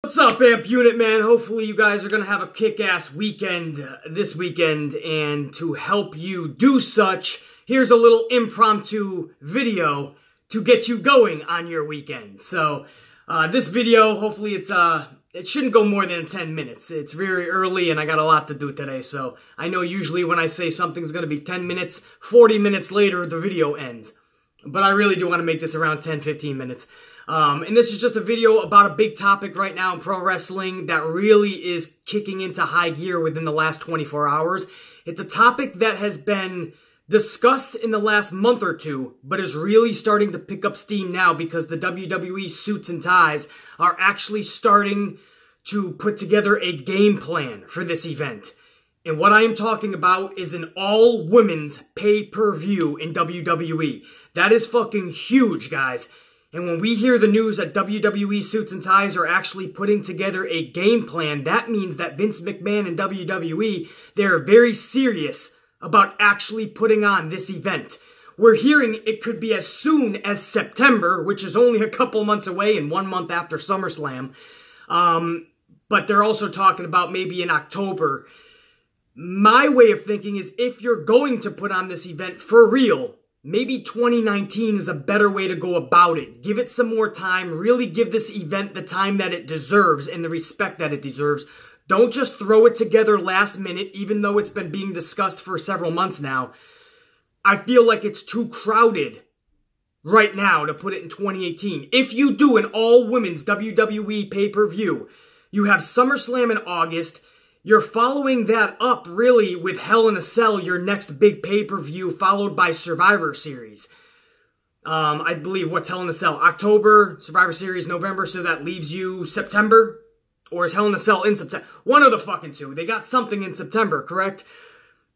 What's up, Amp Unit, man? Hopefully you guys are going to have a kick-ass weekend this weekend, and to help you do such, here's a little impromptu video to get you going on your weekend. So, this video, hopefully it shouldn't go more than 10 minutes. It's very early and I got a lot to do today, so I know usually when I say something's going to be 10 minutes, 40 minutes later the video ends. But I really do want to make this around 10-15 minutes. And this is just a video about a big topic right now in pro wrestling that really is kicking into high gear within the last 24 hours. It's a topic that has been discussed in the last month or two, but is really starting to pick up steam now because the WWE suits and ties are actually starting to put together a game plan for this event. And what I am talking about is an all-women's pay-per-view in WWE. That is fucking huge, guys. And when we hear the news that WWE Suits and Ties are actually putting together a game plan, that means that Vince McMahon and WWE, they're very serious about actually putting on this event. We're hearing it could be as soon as September, which is only a couple months away and 1 month after SummerSlam. But they're also talking about maybe in October. My way of thinking is if you're going to put on this event for real, maybe 2019 is a better way to go about it. Give it some more time. Really give this event the time that it deserves and the respect that it deserves. Don't just throw it together last minute, even though it's been being discussed for several months now. I feel like it's too crowded right now to put it in 2018. If you do an all-women's WWE pay-per-view, you have SummerSlam in August. You're following that up, really, with Hell in a Cell, your next big pay-per-view, followed by Survivor Series. I believe, what's Hell in a Cell? October, Survivor Series, November, so that leaves you September? Or is Hell in a Cell in September? One of the fucking two. They got something in September, correct?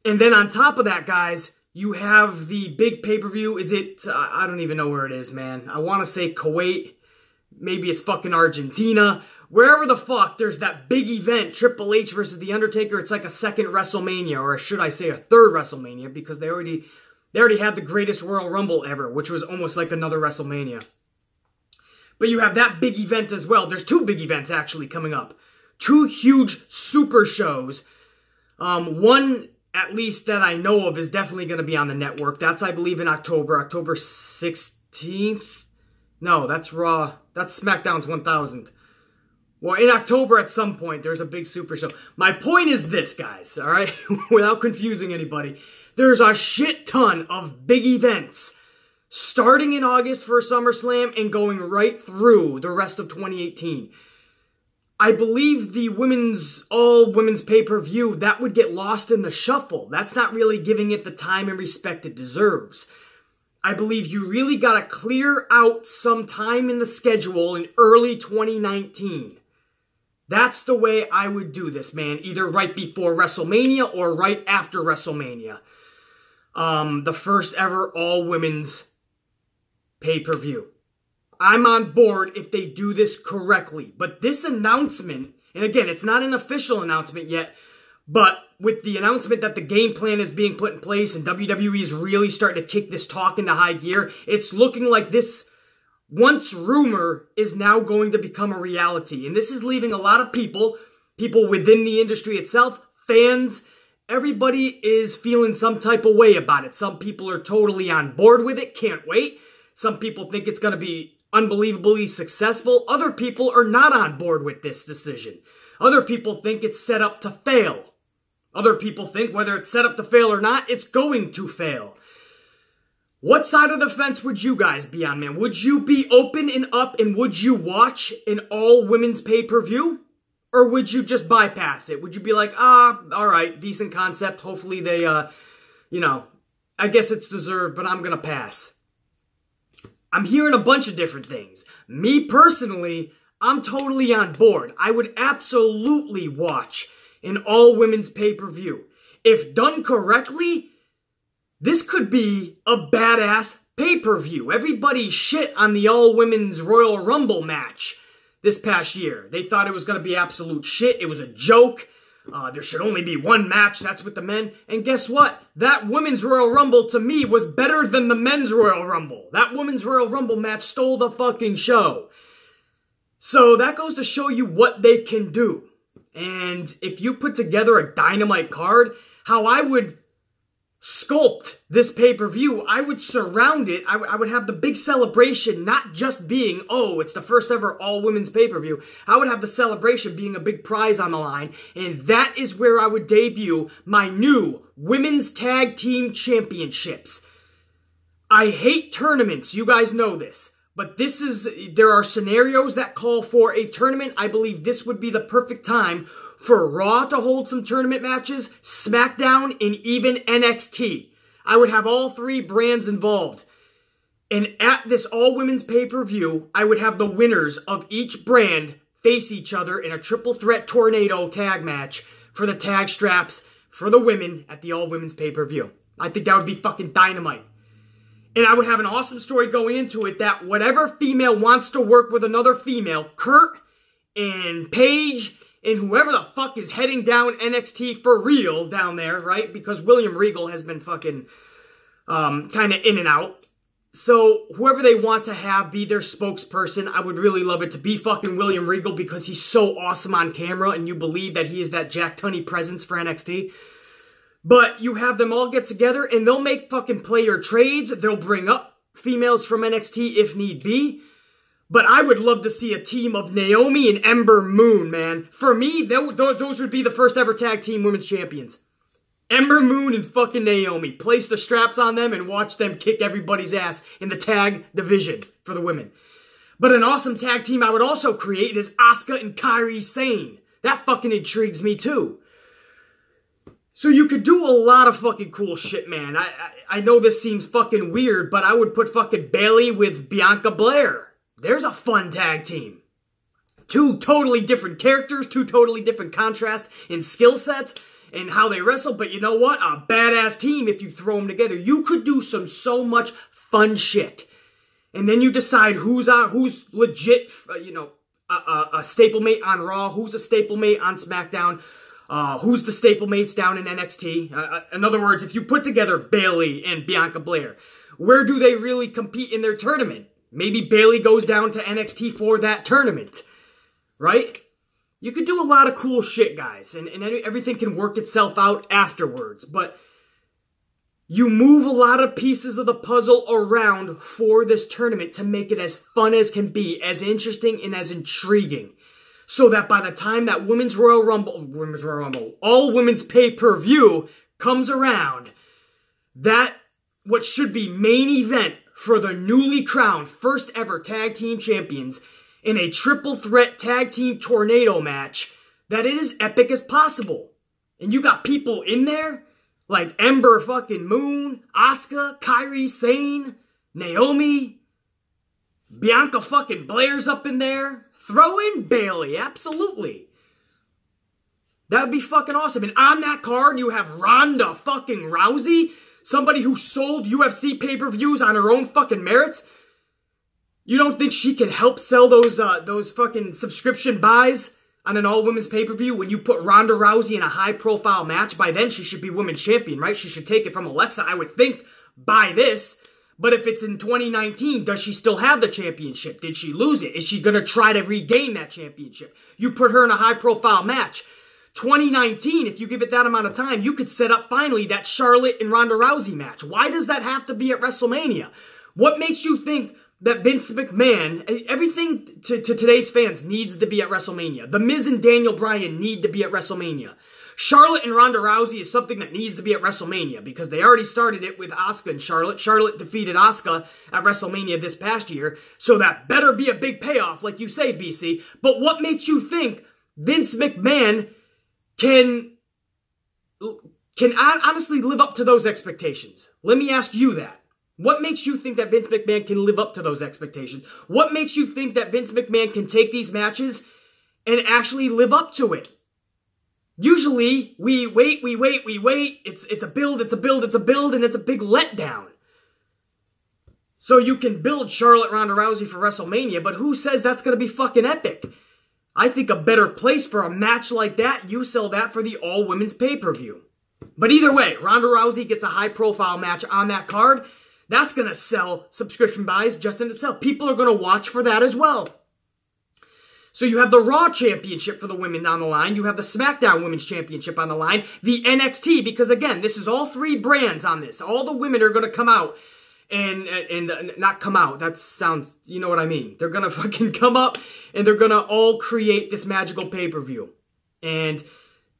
And then on top of that, guys, you have the big pay-per-view. Is it, I don't even know where it is, man. I want to say Kuwait. Maybe it's fucking Argentina. Wherever the fuck, there's that big event, Triple H versus The Undertaker. It's like a second WrestleMania, or should I say a third WrestleMania, because they already had the greatest Royal Rumble ever, which was almost like another WrestleMania. But you have that big event as well. There's two big events actually coming up. Two huge super shows. One, at least that I know of, is definitely going to be on the network. That's, I believe, in October. October 16th? No, that's Raw. That's SmackDown's 1000th. Well, in October at some point, there's a big super show. My point is this, guys, all right? Without confusing anybody, there's a shit ton of big events starting in August for SummerSlam and going right through the rest of 2018. I believe the all-women's pay-per-view, that would get lost in the shuffle. That's not really giving it the time and respect it deserves. I believe you really got to clear out some time in the schedule in early 2019. That's the way I would do this, man. Either right before WrestleMania or right after WrestleMania. The first ever all-women's pay-per-view. I'm on board if they do this correctly. But this announcement, and again, it's not an official announcement yet, but with the announcement that the game plan is being put in place and WWE is really starting to kick this talk into high gear, it's looking like this once rumor is now going to become a reality. And this is leaving a lot of people within the industry itself, fans, everybody is feeling some type of way about it. Some people are totally on board with it, can't wait. Some people think it's going to be unbelievably successful. Other people are not on board with this decision. Other people think it's set up to fail. Other people think whether it's set up to fail or not, it's going to fail. What side of the fence would you guys be on, man? Would you be open and up and would you watch an all-women's pay-per-view? Or would you just bypass it? Would you be like, alright, decent concept. Hopefully they, I guess it's deserved, but I'm going to pass. I'm hearing a bunch of different things. Me personally, I'm totally on board. I would absolutely watch an all-women's pay-per-view. If done correctly, this could be a badass pay-per-view. Everybody shit on the all-women's Royal Rumble match this past year. They thought it was going to be absolute shit. It was a joke. There should only be one match. That's with the men. And guess what? That women's Royal Rumble, to me, was better than the men's Royal Rumble. That women's Royal Rumble match stole the fucking show. So that goes to show you what they can do. And if you put together a Dynamite card, how I would sculpt this pay-per-view, I would surround it, I would have the big celebration not just being, oh, it's the first ever all-women's pay-per-view. I would have the celebration being a big prize on the line, and that is where I would debut my new Women's Tag Team Championships. I hate tournaments, you guys know this, but there are scenarios that call for a tournament. I believe this would be the perfect time for Raw to hold some tournament matches, SmackDown, and even NXT. I would have all three brands involved. And at this all-women's pay-per-view, I would have the winners of each brand face each other in a triple threat tornado tag match for the tag straps for the women at the all-women's pay-per-view. I think that would be fucking dynamite. And I would have an awesome story going into it that whatever female wants to work with another female, Kurt and Paige and whoever the fuck is heading down NXT for real down there, right? Because William Regal has been fucking kind of in and out. So whoever they want to have be their spokesperson, I would really love it to be fucking William Regal because he's so awesome on camera and you believe that he is that Jack Tunney presence for NXT. But you have them all get together and they'll make fucking player trades. They'll bring up females from NXT if need be. But I would love to see a team of Naomi and Ember Moon, man. For me, those would be the first ever tag team women's champions. Ember Moon and fucking Naomi. Place the straps on them and watch them kick everybody's ass in the tag division for the women. But an awesome tag team I would also create is Asuka and Kairi Sane. That fucking intrigues me too. So you could do a lot of fucking cool shit, man. I know this seems fucking weird, but I would put fucking Bayley with Bianca Belair. There's a fun tag team. Two totally different characters, two totally different contrast in skill sets and how they wrestle. But you know what? A badass team if you throw them together. You could do so much fun shit. And then you decide who's legit, a stablemate on Raw, who's a stablemate on SmackDown, who's the stablemates down in NXT. In other words, if you put together Bayley and Bianca Belair, where do they really compete in their tournament? Maybe Bayley goes down to NXT for that tournament, right? You could do a lot of cool shit, guys, and everything can work itself out afterwards, but you move a lot of pieces of the puzzle around for this tournament to make it as fun as can be, as interesting and as intriguing, so that by the time that all women's pay-per-view comes around, that what should be main event for the newly crowned first ever tag team champions in a triple threat tag team tornado match, that it is epic as possible. And you got people in there like Ember fucking Moon, Asuka, Kairi Sane, Naomi, Bianca fucking Blair's up in there. Throw in Bayley, absolutely. That would be fucking awesome. And on that card, you have Ronda fucking Rousey, somebody who sold UFC pay-per-views on her own fucking merits. You don't think she can help sell those fucking subscription buys on an all-women's pay-per-view when you put Ronda Rousey in a high-profile match? By then, she should be women's champion, right? She should take it from Alexa, I would think, by this. But if it's in 2019, does she still have the championship? Did she lose it? Is she going to try to regain that championship? You put her in a high-profile match. 2019, if you give it that amount of time, you could set up finally that Charlotte and Ronda Rousey match. Why does that have to be at WrestleMania? What makes you think that Vince McMahon, everything to today's fans needs to be at WrestleMania? The Miz and Daniel Bryan need to be at WrestleMania. Charlotte and Ronda Rousey is something that needs to be at WrestleMania because they already started it with Asuka and Charlotte. Charlotte defeated Asuka at WrestleMania this past year, so that better be a big payoff, like you say, BC. But what makes you think Vince McMahon can honestly live up to those expectations? Let me ask you that. What makes you think that Vince McMahon can live up to those expectations? What makes you think that Vince McMahon can take these matches and actually live up to it? Usually, we wait. It's a build, and it's a big letdown. So you can build Charlotte Ronda Rousey for WrestleMania, but who says that's going to be fucking epic? I think a better place for a match like that, you sell that for the all-women's pay-per-view. But either way, Ronda Rousey gets a high-profile match on that card. That's going to sell subscription buys just in itself. People are going to watch for that as well. So you have the Raw Championship for the women on the line. You have the SmackDown Women's Championship on the line. The NXT, because again, this is all 3 brands on this. All the women are going to come out. And not come out. That sounds, you know what I mean. They're going to fucking come up and they're going to all create this magical pay-per-view. And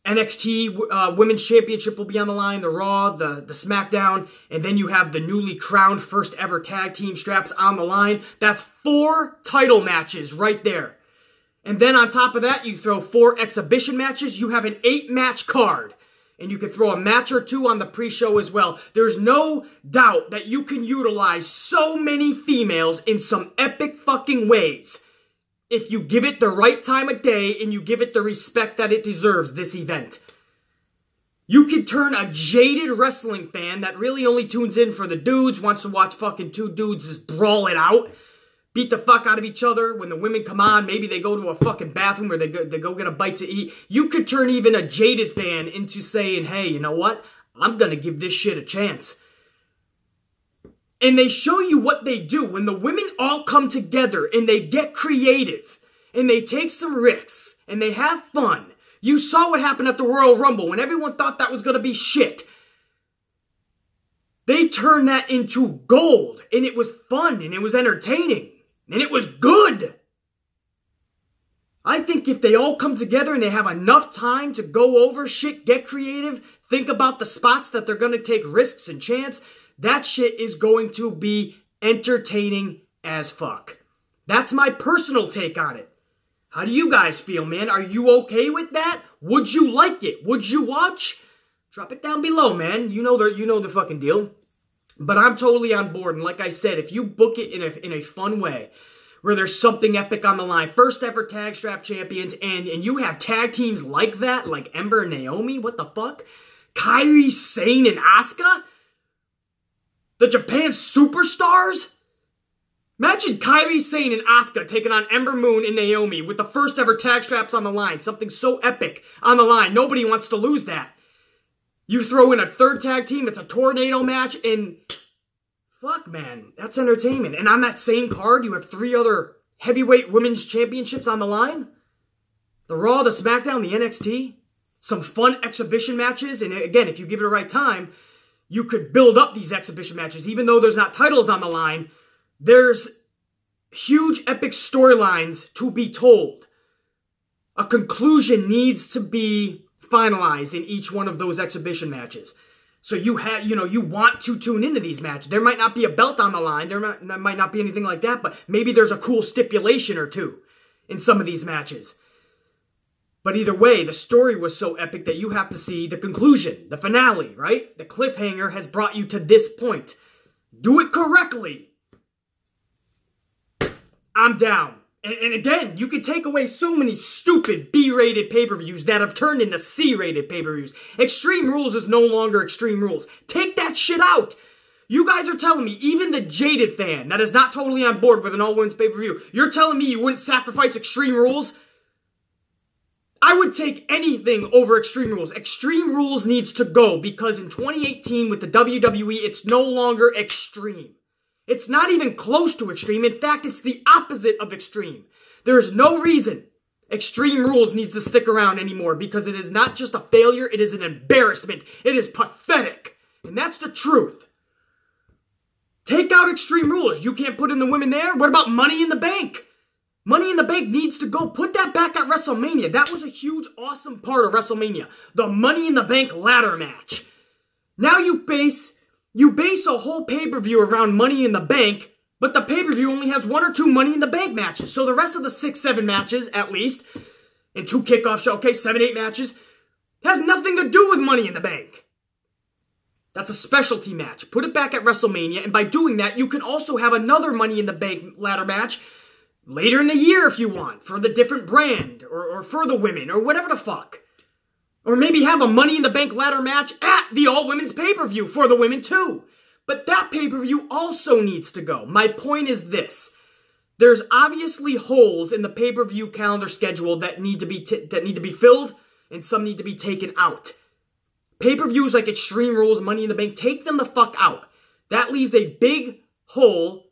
NXT Women's Championship will be on the line, the Raw, the SmackDown, and then you have the newly crowned first ever tag team straps on the line. That's 4 title matches right there. And then on top of that, you throw 4 exhibition matches. You have an 8-match card. And you can throw a match or 2 on the pre-show as well. There's no doubt that you can utilize so many females in some epic fucking ways if you give it the right time of day and you give it the respect that it deserves, this event. You can turn a jaded wrestling fan that really only tunes in for the dudes, wants to watch fucking 2 dudes just brawl it out, beat the fuck out of each other. When the women come on, maybe they go to a fucking bathroom or they go get a bite to eat. You could turn even a jaded fan into saying, hey, you know what? I'm going to give this shit a chance. And they show you what they do. When the women all come together and they get creative and they take some risks and they have fun. You saw what happened at the Royal Rumble when everyone thought that was going to be shit. They turned that into gold and it was fun and it was entertaining. And it was good. I think if they all come together and they have enough time to go over shit, get creative, think about the spots that they're going to take risks and chance, that shit is going to be entertaining as fuck. That's my personal take on it. How do you guys feel, man? Are you okay with that? Would you like it? Would you watch? Drop it down below, man. You know the fucking deal. But I'm totally on board, and like I said, if you book it in a fun way, where there's something epic on the line, first ever tag strap champions, and you have tag teams like that, like Ember and Naomi, what the fuck? Kairi Sane and Asuka? The Japan superstars? Imagine Kairi Sane and Asuka taking on Ember Moon and Naomi with the first ever tag straps on the line, something so epic on the line, nobody wants to lose that. You throw in a 3rd tag team, it's a tornado match, and fuck, man, that's entertainment. And on that same card, you have 3 other heavyweight women's championships on the line. The Raw, the SmackDown, the NXT. Some fun exhibition matches. And again, if you give it the right time, you could build up these exhibition matches. Even though there's not titles on the line, there's huge epic storylines to be told. A conclusion needs to be finalized in each one of those exhibition matches. So you want to tune into these matches. There might not be a belt on the line. There might not be anything like that, but maybe there's a cool stipulation or 2 in some of these matches. But either way, the story was so epic that you have to see the conclusion, the finale, right? The cliffhanger has brought you to this point. Do it correctly. I'm down. And again, you can take away so many stupid B-rated pay-per-views that have turned into C-rated pay-per-views. Extreme Rules is no longer Extreme Rules. Take that shit out. You guys are telling me, even the jaded fan that is not totally on board with an all-women's pay-per-view, you're telling me you wouldn't sacrifice Extreme Rules? I would take anything over Extreme Rules. Extreme Rules needs to go because in 2018 with the WWE, it's no longer extreme. It's not even close to extreme. In fact, it's the opposite of extreme. There is no reason Extreme Rules needs to stick around anymore because it is not just a failure, it is an embarrassment. It is pathetic. And that's the truth. Take out Extreme Rules. You can't put in the women there? What about Money in the Bank? Money in the Bank needs to go. Put that back at WrestleMania. That was a huge, awesome part of WrestleMania. The Money in the Bank ladder match. Now you base a whole pay-per-view around Money in the Bank, but the pay-per-view only has 1 or 2 Money in the Bank matches. So the rest of the 6, 7 matches, at least, and 2 kickoff shows, okay, 7, 8 matches, has nothing to do with Money in the Bank. That's a specialty match. Put it back at WrestleMania, and by doing that, you can also have another Money in the Bank ladder match later in the year if you want, for the different brand, or for the women, or whatever the fuck. Or maybe have a Money in the Bank ladder match at the all-women's pay-per-view for the women too. But that pay-per-view also needs to go. My point is this. There's obviously holes in the pay-per-view calendar schedule that need to be filled, and some need to be taken out. Pay-per-views like Extreme Rules, Money in the Bank, take them the fuck out. That leaves a big hole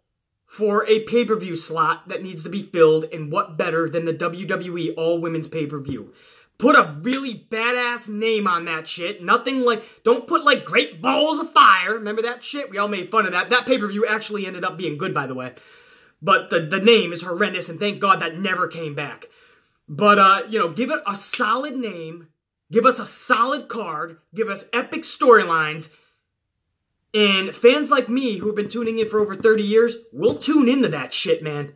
for a pay-per-view slot that needs to be filled, and what better than the WWE All-Women's Pay-Per-View? Put a really badass name on that shit. Nothing like, don't put like Great Balls of Fire. Remember that shit? We all made fun of that. That pay-per-view actually ended up being good, by the way. But the name is horrendous, and thank God that never came back. But, you know, give it a solid name. Give us a solid card. Give us epic storylines. And fans like me, who have been tuning in for over 30 years, we'll tune into that shit, man.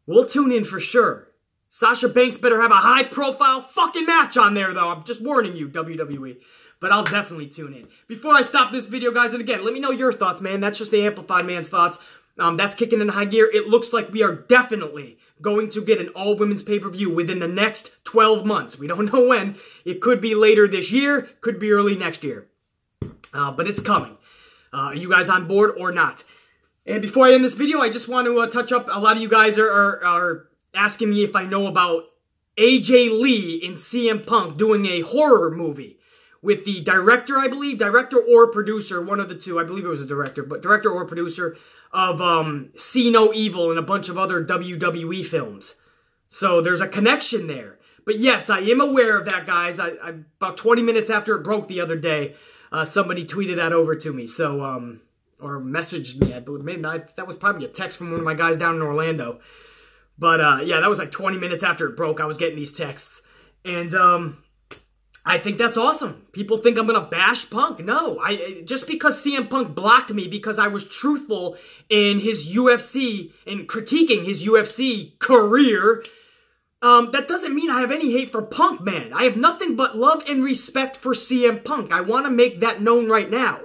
We'll tune in for sure. Sasha Banks better have a high-profile fucking match on there, though. I'm just warning you, WWE. But I'll definitely tune in. Before I stop this video, guys, and again, let me know your thoughts, man. That's just the Amplified Man's thoughts. That's kicking in high gear. It looks like we are definitely going to get an all-women's pay-per-view within the next 12 months. We don't know when. It could be later this year. Could be early next year. But it's coming. Are you guys on board or not? And before I end this video, I just want to touch up. A lot of you guys are asking me if I know about AJ Lee and CM Punk doing a horror movie with the director, I believe, director or producer, one of the two. I believe it was a director, but director or producer of See No Evil and a bunch of other WWE films. So there's a connection there. But yes, I am aware of that, guys. I about 20 minutes after it broke the other day, somebody tweeted that over to me. So, or messaged me. I believe maybe that was probably a text from one of my guys down in Orlando. But yeah, that was like 20 minutes after it broke. I was getting these texts, and I think that's awesome. People think I'm gonna bash Punk. No, just because CM Punk blocked me because I was truthful in his UFC and critiquing his UFC career. That doesn't mean I have any hate for Punk, man. I have nothing but love and respect for CM Punk. I want to make that known right now.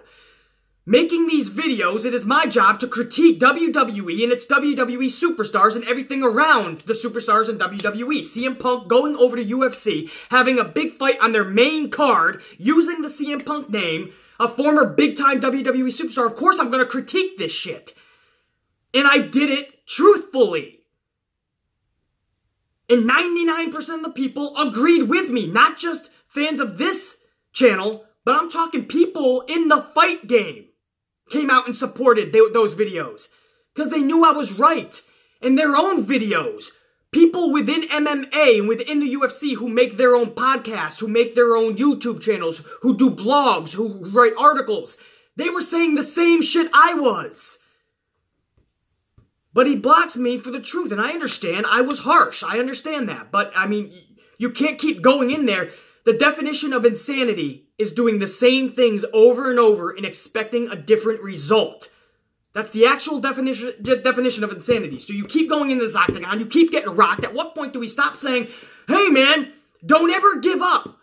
Making these videos, it is my job to critique WWE and its WWE superstars and everything around the superstars in WWE. CM Punk going over to UFC, having a big fight on their main card, using the CM Punk name, a former big-time WWE superstar. Of course I'm going to critique this shit. And I did it truthfully. And 99% of the people agreed with me. Not just fans of this channel, but I'm talking people in the fight game came out and supported those videos. Because they knew I was right. In their own videos. People within MMA and within the UFC who make their own podcasts, who make their own YouTube channels, who do blogs, who write articles. They were saying the same shit I was. But he blocks me for the truth, and I understand. I was harsh. I understand that. But, I mean, you can't keep going in there. The definition of insanity is doing the same things over and over and expecting a different result. That's the actual definition of insanity. So you keep going into this octagon. You keep getting rocked. At what point do we stop saying, hey, man, don't ever give up?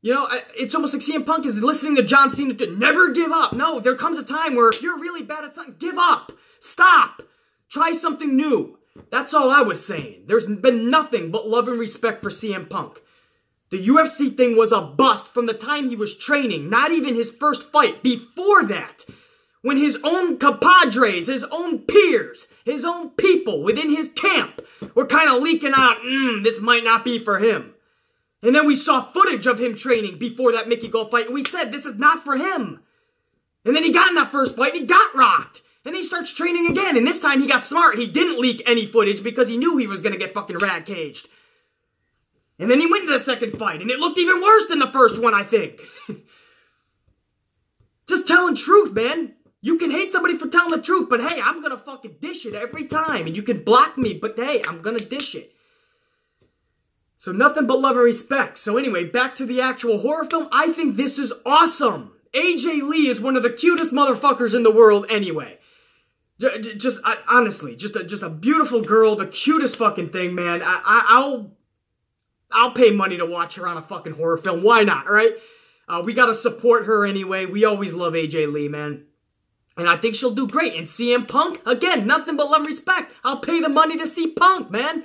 You know, it's almost like CM Punk is listening to John Cena to never give up. No, there comes a time where if you're really bad at something, give up. Stop. Try something new. That's all I was saying. There's been nothing but love and respect for CM Punk. The UFC thing was a bust from the time he was training. Not even his first fight. Before that, when his own compadres, his own peers, his own people within his camp were kind of leaking out, this might not be for him. And then we saw footage of him training before that Mickey Gall fight, and we said, this is not for him. And then he got in that first fight, and he got rocked. And then he starts training again, and this time he got smart. He didn't leak any footage because he knew he was going to get fucking rag caged. And then he went to the second fight, and it looked even worse than the first one, I think. Just telling truth, man. You can hate somebody for telling the truth, but hey, I'm going to fucking dish it every time. And you can block me, but hey, I'm going to dish it. So nothing but love and respect. So anyway, back to the actual horror film. I think this is awesome. AJ Lee is one of the cutest motherfuckers in the world anyway. Honestly, just a beautiful girl, the cutest fucking thing, man. I'll pay money to watch her on a fucking horror film. Why not, right? We gotta support her anyway. We always love AJ Lee, man. And I think she'll do great. And CM Punk, again, nothing but love and respect. I'll pay the money to see Punk, man.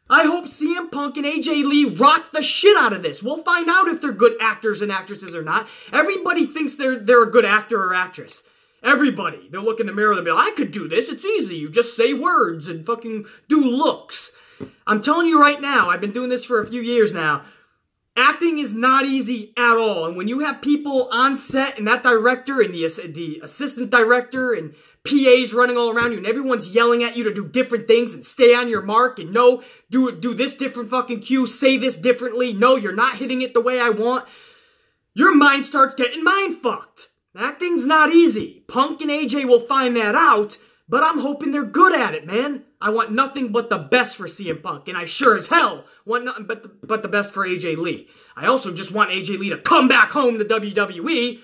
I hope CM Punk and AJ Lee rock the shit out of this. We'll find out if they're good actors and actresses or not. Everybody thinks they're a good actor or actress. Everybody. They'll look in the mirror and they'll be like, I could do this. It's easy. You just say words and fucking do looks. I'm telling you right now, I've been doing this for a few years now. Acting is not easy at all. And when you have people on set and that director and the assistant director and PAs running all around you and everyone's yelling at you to do different things and stay on your mark and no, do this different fucking cue, say this differently, no, you're not hitting it the way I want, your mind starts getting mind fucked. Acting's not easy. Punk and AJ will find that out, but I'm hoping they're good at it, man. I want nothing but the best for CM Punk, and I sure as hell want nothing but the best for AJ Lee. I also just want AJ Lee to come back home to WWE,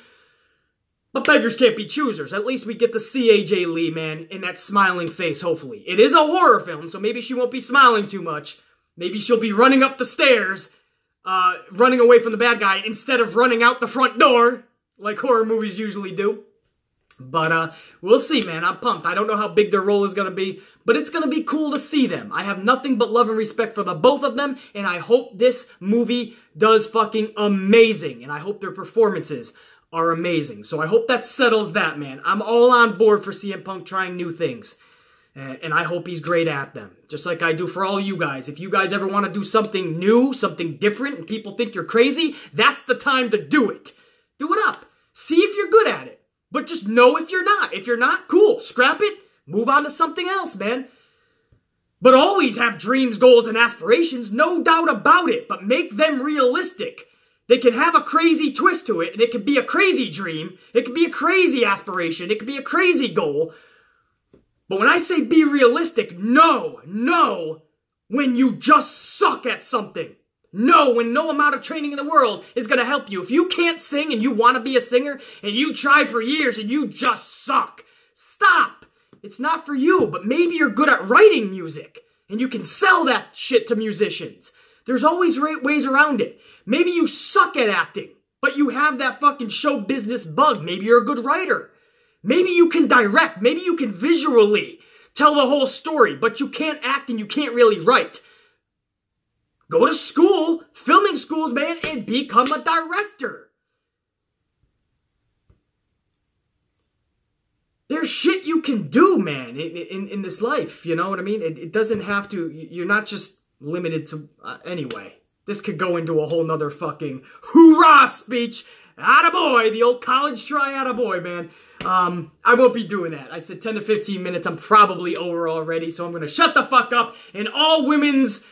but beggars can't be choosers. At least we get to see AJ Lee, man, in that smiling face, hopefully. It is a horror film, so maybe she won't be smiling too much. Maybe she'll be running up the stairs, running away from the bad guy, instead of running out the front door, like horror movies usually do. But we'll see, man. I'm pumped. I don't know how big their role is going to be, but it's going to be cool to see them. I have nothing but love and respect for the both of them, and I hope this movie does fucking amazing, and I hope their performances are amazing. So I hope that settles that, man. I'm all on board for CM Punk trying new things, and I hope he's great at them, just like I do for all you guys. If you guys ever want to do something new, something different, and people think you're crazy, that's the time to do it. Do it up. See if you're good at it. But just know if you're not. If you're not, cool. Scrap it. Move on to something else, man. But always have dreams, goals, and aspirations. No doubt about it. But make them realistic. They can have a crazy twist to it. And it could be a crazy dream. It could be a crazy aspiration. It could be a crazy goal. But when I say be realistic, know when you just suck at something. No, when no amount of training in the world is going to help you. If you can't sing and you want to be a singer and you tried for years and you just suck, stop. It's not for you, but maybe you're good at writing music and you can sell that shit to musicians. There's always ways around it. Maybe you suck at acting, but you have that fucking show business bug. Maybe you're a good writer. Maybe you can direct. Maybe you can visually tell the whole story, but you can't act and you can't really write. Go to school, filming schools, man, and become a director. There's shit you can do, man, in this life. You know what I mean? It doesn't have to, you're not just limited to, anyway. This could go into a whole nother fucking hoorah speech. Attaboy, the old college try, attaboy, man. I won't be doing that. I said 10 to 15 minutes. I'm probably over already, so I'm going to shut the fuck up. And all women's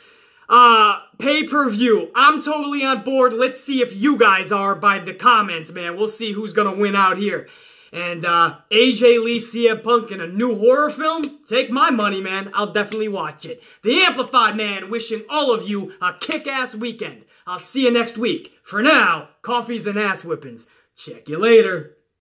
pay-per-view. I'm totally on board. Let's see if you guys are by the comments, man. We'll see who's gonna win out here. And AJ Lee, CM Punk in a new horror film? Take my money, man. I'll definitely watch it. The Amplified Man wishing all of you a kick-ass weekend. I'll see you next week. For now, coffees and ass whippings. Check you later.